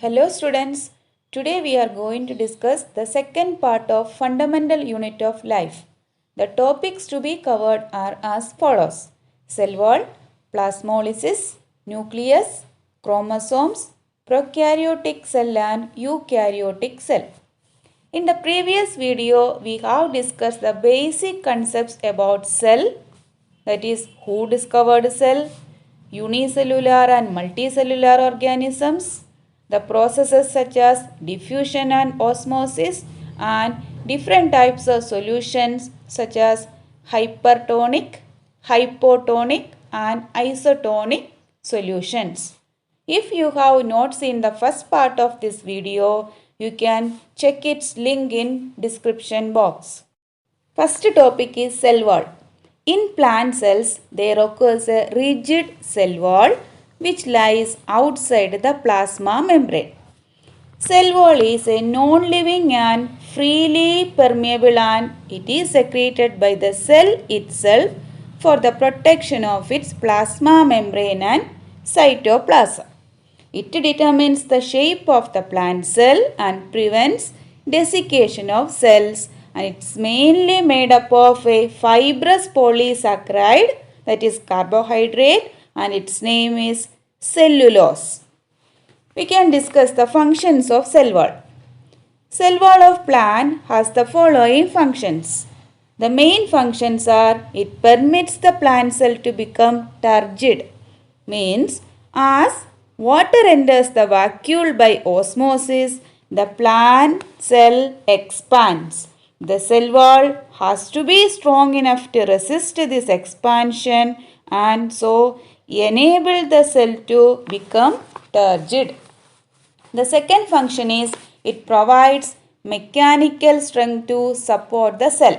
Hello students, today we are going to discuss the second part of fundamental unit of life. The topics to be covered are as follows: cell wall, plasmolysis, nucleus, chromosomes, prokaryotic cell and eukaryotic cell. In the previous video, we have discussed the basic concepts about cell, that is who discovered cell, unicellular and multicellular organisms, the processes such as diffusion and osmosis, and different types of solutions such as hypertonic, hypotonic and isotonic solutions. If you have not seen the first part of this video, you can check its link in description box. First topic is cell wall. In plant cells, there occurs a rigid cell wall which lies outside the plasma membrane. Cell wall is a non-living and freely permeable, and it is secreted by the cell itself for the protection of its plasma membrane and cytoplasm. It determines the shape of the plant cell and prevents desiccation of cells, and it's mainly made up of a fibrous polysaccharide, that is carbohydrate, and its name is cellulose. We can discuss the functions of cell wall. Cell wall of plant has the following functions. The main functions are: it permits the plant cell to become turgid, means as water enters the vacuole by osmosis, the plant cell expands. The cell wall has to be strong enough to resist this expansion and so enable the cell to become turgid. The second function is it provides mechanical strength to support the cell.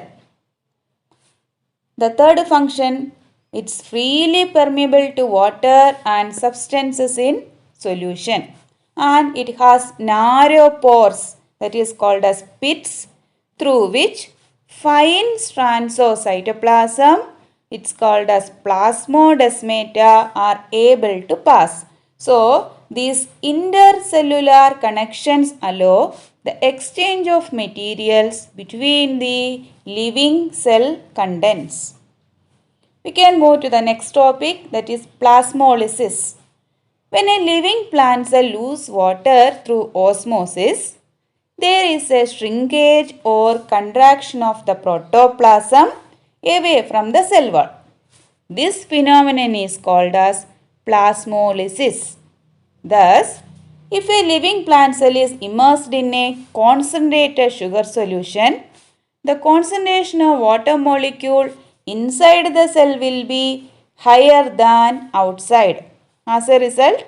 The third function, it's freely permeable to water and substances in solution, and it has narrow pores, that is called as pits, through which fine strands of cytoplasm, it's called as plasmodesmata, are able to pass. So, these intercellular connections allow the exchange of materials between the living cell contents. We can move to the next topic, that is plasmolysis. When a living plant cell loses water through osmosis, there is a shrinkage or contraction of the protoplasm away from the cell wall. This phenomenon is called as plasmolysis. Thus, if a living plant cell is immersed in a concentrated sugar solution, the concentration of water molecule inside the cell will be higher than outside. As a result,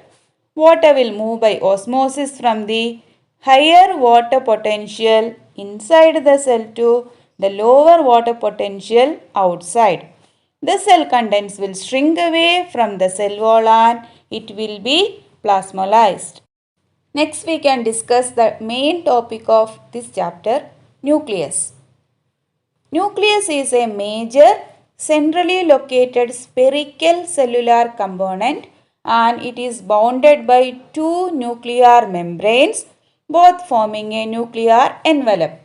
water will move by osmosis from the higher water potential inside the cell to the lower water potential outside. The cell contents will shrink away from the cell wall and it will be plasmolyzed. Next, we can discuss the main topic of this chapter, nucleus. Nucleus is a major centrally located spherical cellular component, and it is bounded by two nuclear membranes, both forming a nuclear envelope.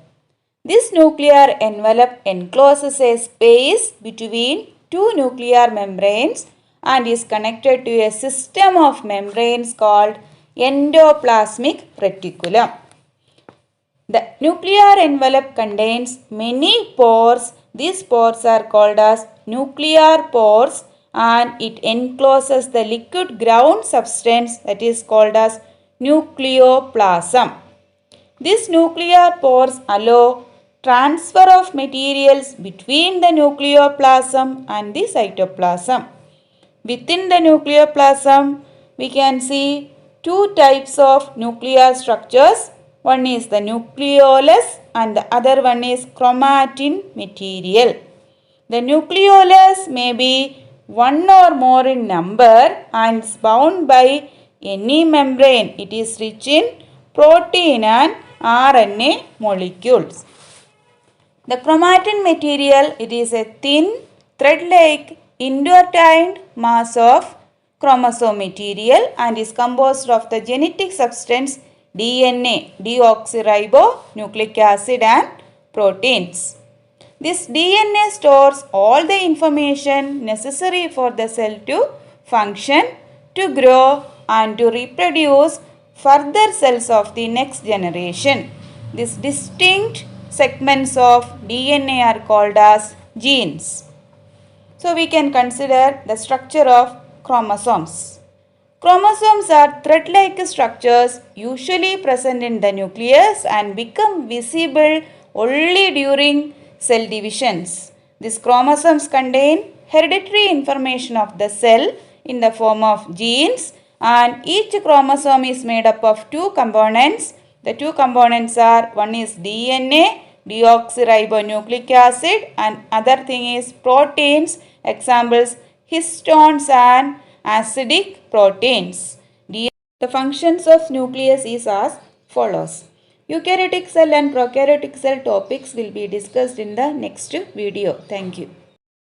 This nuclear envelope encloses a space between two nuclear membranes and is connected to a system of membranes called endoplasmic reticulum. The nuclear envelope contains many pores. These pores are called as nuclear pores, and it encloses the liquid ground substance, that is called as nucleoplasm. These nuclear pores allow transfer of materials between the nucleoplasm and the cytoplasm. Within the nucleoplasm, we can see two types of nuclear structures. One is the nucleolus and the other one is chromatin material. The nucleolus may be one or more in number and is bound by any membrane. It is rich in protein and RNA molecules. The chromatin material, it is a thin thread-like intertwined mass of chromosome material and is composed of the genetic substance DNA, deoxyribonucleic acid and proteins. This DNA stores all the information necessary for the cell to function, to grow and to reproduce further cells of the next generation. These distinct segments of DNA are called as genes. So we can consider the structure of chromosomes. Chromosomes are thread-like structures usually present in the nucleus and become visible only during cell divisions. These chromosomes contain hereditary information of the cell in the form of genes, and each chromosome is made up of two components. The two components are, one is DNA, deoxyribonucleic acid, and other thing is proteins, examples histones and acidic proteins. The functions of nucleus is as follows. Eukaryotic cell and prokaryotic cell topics will be discussed in the next video. Thank you.